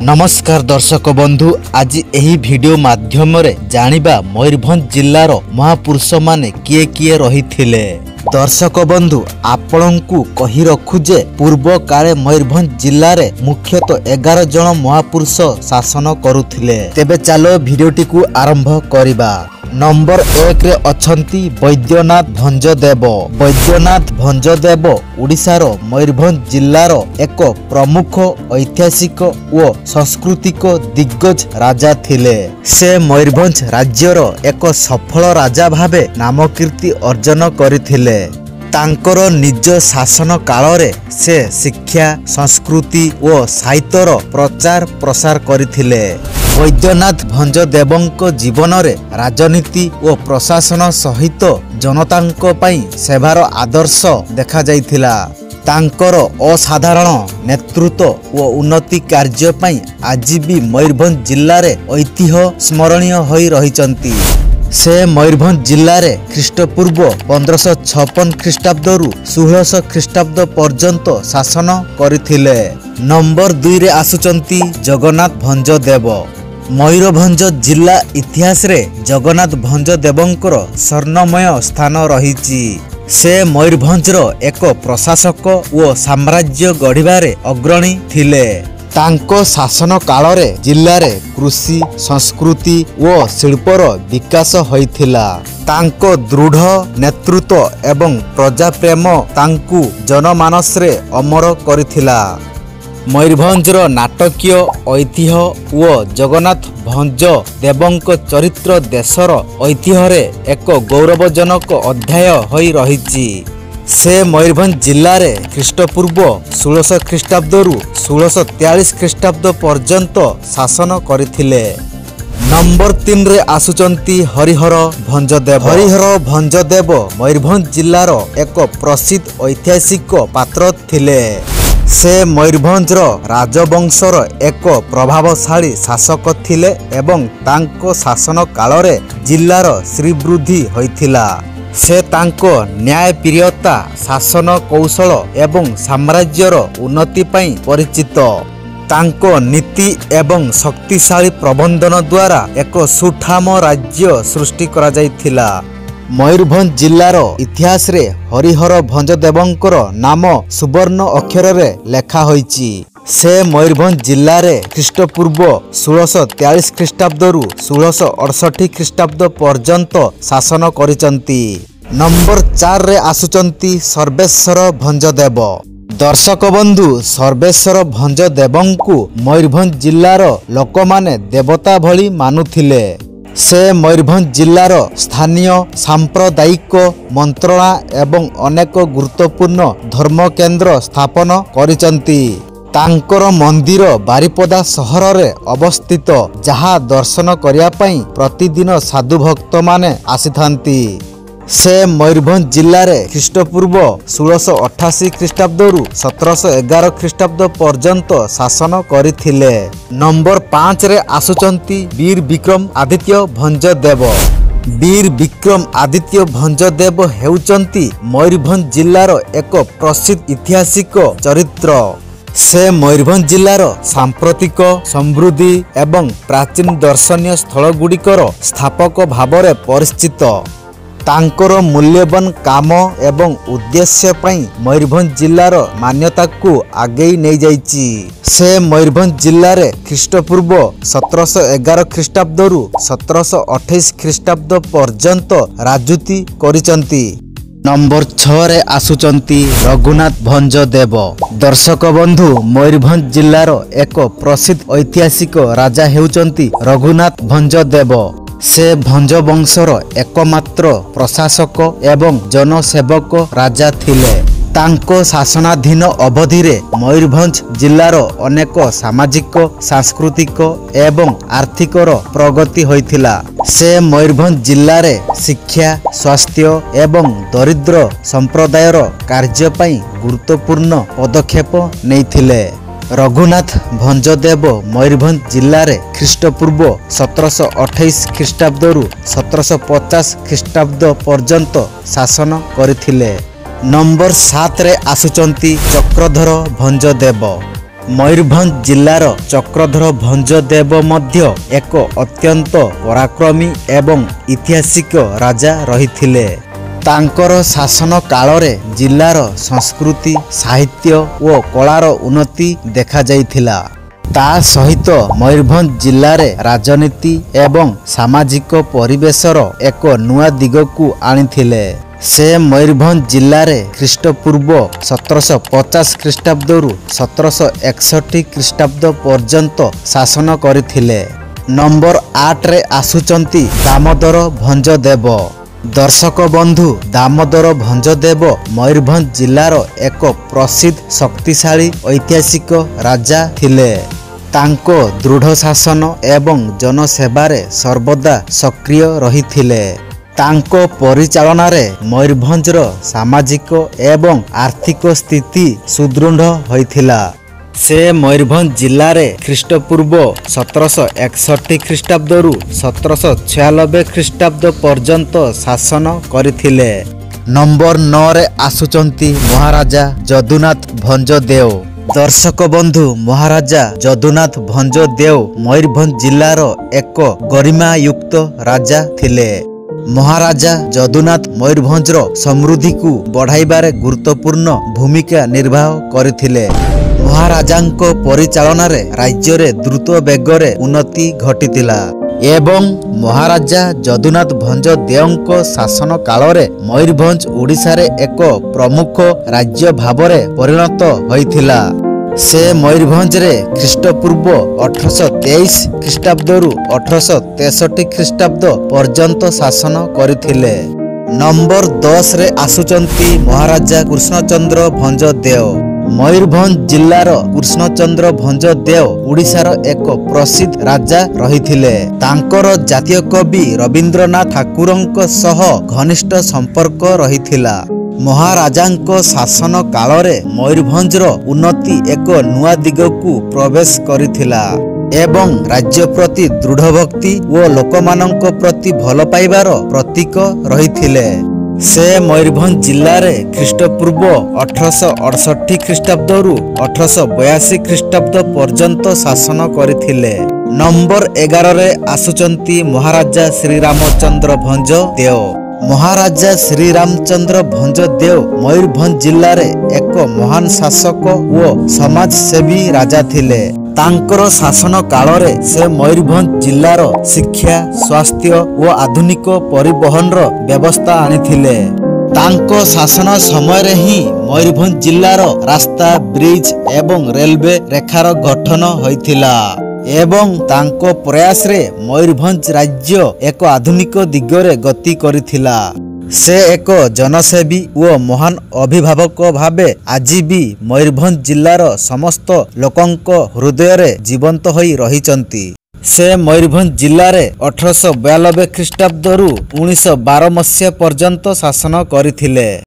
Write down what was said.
नमस्कार दर्शक बंधु, आज यही वीडियो माध्यम रे जानिबा मयूरभंज जिल्लार महापुरुष माने किए किए रहिथिले। दर्शक बंधु आपणंकु कहि रखु जे पूर्व काले मयूरभंज जिल्ला रे मुख्यतः 11 जन महापुरुष शासन करुथिले। तेबे चलो वीडियोटी को आरंभ करिबा। नंबर 1 रे अछंती वैद्यनाथ भंजदेव। वैद्यनाथ भंजदेव ओडिशार मयूरभंज जिल्लार एक प्रमुख ऐतिहासिक और सांस्कृतिक दिग्गज राजा थिले। से मयूरभंज राज्यर एक सफल राजा भावे नामकीर्ति अर्जन करथिले। तांकर निज शासन काल रे से शिक्षा, संस्कृति और साहित्यर प्रचार प्रसार करथिले। वैद्यनाथ भंजदेवଙ୍କ जीवन रे राजनीति और प्रशासन सहित जनतांक पई सेवार आदर्श देखा जाइथिला। तांकर असाधारण नेतृत्व और उन्नति कार्य पई आज भी मयूरभंज जिल्ला रे ऐतिह्य स्मरणीय होई रहिचंती। से मयूरभंज जिल्ला रे ख्रीष्टपूर्व 1556 ख्रीष्टाब्दरु 1600 ख्रीष्टाब्द पर्यंत शासन करथिले। नंबर 2 रे आसुचंती जगन्नाथ भंजदेव। मयूरभंज जिल्ला इतिहास रे जगन्नाथ भंजदेवंकर स्वर्णमय स्थान रहिछि। से मयूरभंजर एक प्रशासक और साम्राज्य गढ़िबारे अग्रणी थिले। तांको शासन काल रे जिल्ला रे कृषि, संस्कृति और शिल्पर विकास होइथिला। तांको दृढ़ नेतृत्व एवं प्रजाप्रेम तांकु जनमानस रे अमर करथिला। मयूरभंजर नाटकीय ऐतिह्य और जगन्नाथ भंज देवंक चरित्र देशर ऐतिह्य रे एक गौरवजनक अध्याय होई रहिछि। से मयूरभंज जिल्ला रे ख्रीष्टपूर्व 1600 ख्रीष्टाब्दरु 1643 ख्रीष्टाब्द पर्यंत शासन करथिले। नंबर 3 रे आसुचंती हरिहर भंजदेव। हरिहर भंजदेव मयूरभंज जिल्लार एक प्रसिद्ध ऐतिहासिक पात्र थिले। से मयूरभंजर राजवंशर एक प्रभावशाली शासक थिले एवं तांको शासन काल रे जिल्लार श्रीवृद्धि होइथिला। से तांको न्यायप्रियता, शासन कौशल एवं साम्राज्यर उन्नति पई परिचित। तांको नीति एवं शक्तिशाली प्रबंधन द्वारा एक सुठाम राज्य सृष्टि करा जाइथिला। मयूरभंज जिल्लार इतिहास रे हरिहर भंजदेवंकर नाम सुवर्ण अक्षर रे लेखा होइछि। से मयूरभंज जिल्ला रे ख्रीष्टपूर्व 1643 ख्रीष्टाब्दरु 1668 ख्रीष्टाब्द पर्यंत शासन करिचंती। नंबर 4 रे आसुचंती सर्वेश्वर भंजदेव। दर्शक बंधु सर्वेश्वर भंजदेवंकु मयूरभंज जिल्लार लोकमाने देवता भली मानुथिले। से मयूरभंज जिल्लार स्थानीय सांप्रदायिक मंत्रणा एवं अनेक गुरुत्वपूर्ण धर्म केन्द्र स्थापन करिचंती। तांकर मंदिर बारिपदा सहर रे अवस्थित, जहा दर्शन करिया पई प्रतिदिन साधु भक्त माने आसीथांती। से मयूरभंज जिल्ला रे ख्रीष्टपूर्व 1688 ख्रीष्टाब्दरु 1711 ख्रीष्टाब्द पर्यंत शासन करिथिले। नंबर 5 रे आसुचंती वीर विक्रम आदित्य भंजदेव। वीर विक्रम आदित्य भंजदेव हेउचंती मयूरभंज जिल्लार एक प्रसिद्ध ऐतिहासिक चरित्र। से मयूरभंज जिल्लार सांप्रतिक समृद्धि एवं प्राचीन दर्शनीय स्थल गुड़िकर स्थापक भावरे परिचित। तांकर मूल्यवान काम एवं उद्देश्य पई मयूरभंज जिल्लार मान्यता को आगेई नहीं जाइछि। से मयूरभंज जिल्ला रे ख्रीष्टपूर्व 1711 ख्रीष्टाब्दरु 1728 ख्रीष्टाब्द पर्यंत राजूति करिचंती। नंबर 6 रे आसुचंती रघुनाथ भंजदेव। दर्शक बंधु मयूरभंज जिल्लार एक प्रसिद्ध ऐतिहासिक राजा हेउचंती रघुनाथ भंजदेव। से भंज वंशर एकमात्र प्रशासक एवं जनसेवक राजा थिले। तांको शासनाधीन अवधि रे मयूरभंज जिल्लार अनेक सामाजिक, सांस्कृतिक एवं आर्थिकर प्रगति होइथिला। से मयूरभंज जिल्ला रे शिक्षा, स्वास्थ्य एवं दरिद्र संप्रदायर कार्य पई गुरुत्वपूर्ण पदक्षेप नैथिले। रघुनाथ भंजदेव मयूरभंज जिल्ला रे ख्रीष्टपूर्व 1728 ख्रीष्टाब्दरु 1750 ख्रीष्टाब्द पर्यंत शासन करथिले। नंबर 7 रे आसुचंती चक्रधर भंजदेव। ମୟୂରଭଞ୍ଜ ଜିଲ୍ଲାର ଚକ୍ରଧର ଭଞ୍ଜଦେବ ମଧ୍ୟ ଏକ ଅତ୍ୟନ୍ତ ପରାକ୍ରମୀ ଏବଂ ଐତିହାସିକ ରାଜା ରହିଥିଲେ। ତାଙ୍କର ଶାସନ କାଳରେ ଜିଲ୍ଲାର ସଂସ୍କୃତି, ସାହିତ୍ୟ ଓ କଳାର ଉନ୍ନତି ଦେଖାଯାଇଥିଲା। ତା ସହିତ ମୟୂରଭଞ୍ଜ ଜିଲ୍ଲାରେ ରାଜନୀତି ଏବଂ ସାମାଜିକ ପରିବେଶର ଏକ ନୂଆ ଦିଗକୁ ଆଣିଥିଲେ। ସେ ମୟୂରଭଞ୍ଜ ଜିଲ୍ଲାରେ ଖ୍ରୀଷ୍ଟପୂର୍ବ 1750 ଖ୍ରୀଷ୍ଟାବ୍ଦରୁ 1761 ଖ୍ରୀଷ୍ଟାବ୍ଦ ପର୍ଯ୍ୟନ୍ତ ଶାସନ କରିଥିଲେ। ନମ୍ବର 8ରେ ଆସୁଛନ୍ତି ଦାମୋଦର ଭଞ୍ଜଦେବ। ଦର୍ଶକ ବନ୍ଧୁ, ଦାମୋଦର ଭଞ୍ଜଦେବ ମୟୂରଭଞ୍ଜ ଜିଲ୍ଲାର ଏକ ପ୍ରସିଦ୍ଧ ଶକ୍ତିଶାଳୀ ଐତିହାସିକ ରାଜା ଥିଲେ। ତାଙ୍କ ଦୃଢ଼ ଶାସନ ଏବଂ ଜନସେବାରେ ସର୍ବଦା ସକ୍ରିୟ ରହିଥିଲେ। ତାଙ୍କ ପରିଚାଳନାରେ ମୟୂରଭଞ୍ଜର ସାମାଜିକ ଏବଂ ଆର୍ଥିକ ସ୍ଥିତି ସୁଦୃଢ଼ ହୋଇଥିଲା। ସେ ମୟୂରଭଞ୍ଜ ଜିଲ୍ଲାରେ ଖ୍ରୀଷ୍ଟପୂର୍ବ 1761 ଖ୍ରୀଷ୍ଟାବ୍ଦରୁ 1796 ଖ୍ରୀଷ୍ଟାବ୍ଦ ପର୍ଯ୍ୟନ୍ତ ଶାସନ କରିଥିଲେ। ନମ୍ବର 9ରେ ଆସୁଛନ୍ତି ମହାରାଜା ଯଦୁନାଥ ଭଞ୍ଜଦେଓ। ଦର୍ଶକ ବନ୍ଧୁ, ମହାରାଜା ଯଦୁନାଥ ଭଞ୍ଜଦେଓ ମୟୂରଭଞ୍ଜ ଜିଲ୍ଲାର ଏକ ଗରିମାୟୁକ୍ତ ରାଜା ଥିଲେ। ମହାରାଜା ଯଦୁନାଥ ମୟୂରଭଞ୍ଜର ସମୃଦ୍ଧିକୁ ବଢ଼ାଇବାରେ ଗୁରୁତ୍ୱପୂର୍ଣ୍ଣ ଭୂମିକା ନିର୍ବାହ କରିଥିଲେ। ମହାରାଜାଙ୍କ ପରିଚାଳନାରେ ରାଜ୍ୟରେ ଦ୍ରୁତ ବେଗରେ ଉନ୍ନତି ଘଟିଥିଲା ଏବଂ ମହାରାଜା ଯଦୁନାଥ ଭଞ୍ଜଦେଓଙ୍କ ଶାସନ କାଳରେ ମୟୂରଭଞ୍ଜ ଓଡ଼ିଶାରେ ଏକ ପ୍ରମୁଖ ରାଜ୍ୟ ଭାବରେ ପରିଣତ ହୋଇଥିଲା। ସେ ମୟୂରଭଞ୍ଜରେ ଖ୍ରୀଷ୍ଟପୂର୍ବ 1823 ଖ୍ରୀଷ୍ଟାବ୍ଦରୁ 1863 ଖ୍ରୀଷ୍ଟାବ୍ଦ ପର୍ଯ୍ୟନ୍ତ ଶାସନ କରିଥିଲେ। ନମ୍ବର 10ରେ ଆସୁଛନ୍ତି ମହାରାଜା କୃଷ୍ଣଚନ୍ଦ୍ର ଭଞ୍ଜଦେଓ। ମୟୂରଭଞ୍ଜ ଜିଲ୍ଲାର କୃଷ୍ଣଚନ୍ଦ୍ର ଭଞ୍ଜଦେଓ ଓଡ଼ିଶାର ଏକ ପ୍ରସିଦ୍ଧ ରାଜା ରହିଥିଲେ। ତାଙ୍କର ଜାତୀୟ କବି ରବୀନ୍ଦ୍ରନାଥ ଠାକୁରଙ୍କ ସହ ଘନିଷ୍ଠ ସମ୍ପର୍କ ରହିଥିଲା। ମହାରାଜାଙ୍କ ଶାସନ କାଳରେ ମୟୂରଭଞ୍ଜର ଉନ୍ନତି ଏକ ନୂଆ ଦିଗକୁ ପ୍ରବେଶ କରିଥିଲା ଏବଂ ରାଜ୍ୟ ପ୍ରତି ଦୃଢ଼ ଭକ୍ତି ଓ ଲୋକମାନଙ୍କ ପ୍ରତି ଭଲ ପାଇବାର ପ୍ରତୀକ ରହିଥିଲେ। ସେ ମୟୂରଭଞ୍ଜ ଜିଲ୍ଲାରେ ଖ୍ରୀଷ୍ଟପୂର୍ବ 1868 ଖ୍ରୀଷ୍ଟାବ୍ଦରୁ 1882 ଖ୍ରୀଷ୍ଟାବ୍ଦ ପର୍ଯ୍ୟନ୍ତ ଶାସନ କରିଥିଲେ। ନମ୍ବର 11ରେ ଆସୁଛନ୍ତି ମହାରାଜା ଶ୍ରୀରାମଚନ୍ଦ୍ର ଭଞ୍ଜଦେଓ। ମହାରାଜା ଶ୍ରୀରାମଚନ୍ଦ୍ର ଭଞ୍ଜଦେଓ ମୟୂରଭଞ୍ଜ ଜିଲ୍ଲାରେ ଏକ ମହାନ ଶାସକ ଓ ସମାଜସେବୀ ରାଜା ଥିଲେ। ତାଙ୍କର ଶାସନ କାଳରେ ସେ ମୟୂରଭଞ୍ଜ ଜିଲ୍ଲାର ଶିକ୍ଷା, ସ୍ୱାସ୍ଥ୍ୟ ଓ ଆଧୁନିକ ପରିବହନର ବ୍ୟବସ୍ଥା ଆଣିଥିଲେ। ତାଙ୍କ ଶାସନ ସମୟରେ ହିଁ ମୟୂରଭଞ୍ଜ ଜିଲ୍ଲାର ରାସ୍ତା, ବ୍ରିଜ ଏବଂ ରେଲୱେ ରେଖାର ଗଠନ ହୋଇଥିଲା ଏବଂ ତାଙ୍କ ପ୍ରୟାସରେ ମୟୂରଭଞ୍ଜ ରାଜ୍ୟ ଏକ ଆଧୁନିକ ଦିଗରେ ଗତି କରିଥିଲା। ସେ ଏକ ଜନସେବୀ ଓ ମହାନ ଅଭିଭାବକ ଭାବେ ଆଜି ବି ମୟୂରଭଞ୍ଜ ଜିଲ୍ଲାର ସମସ୍ତ ଲୋକଙ୍କ ହୃଦୟରେ ଜୀବନ୍ତ ହୋଇ ରହିଛନ୍ତି। ସେ ମୟୂରଭଞ୍ଜ ଜିଲ୍ଲାରେ 1892 ଖ୍ରୀଷ୍ଟାବ୍ଦରୁ 1912 ମସିହା ପର୍ଯ୍ୟନ୍ତ ଶାସନ କରିଥିଲେ।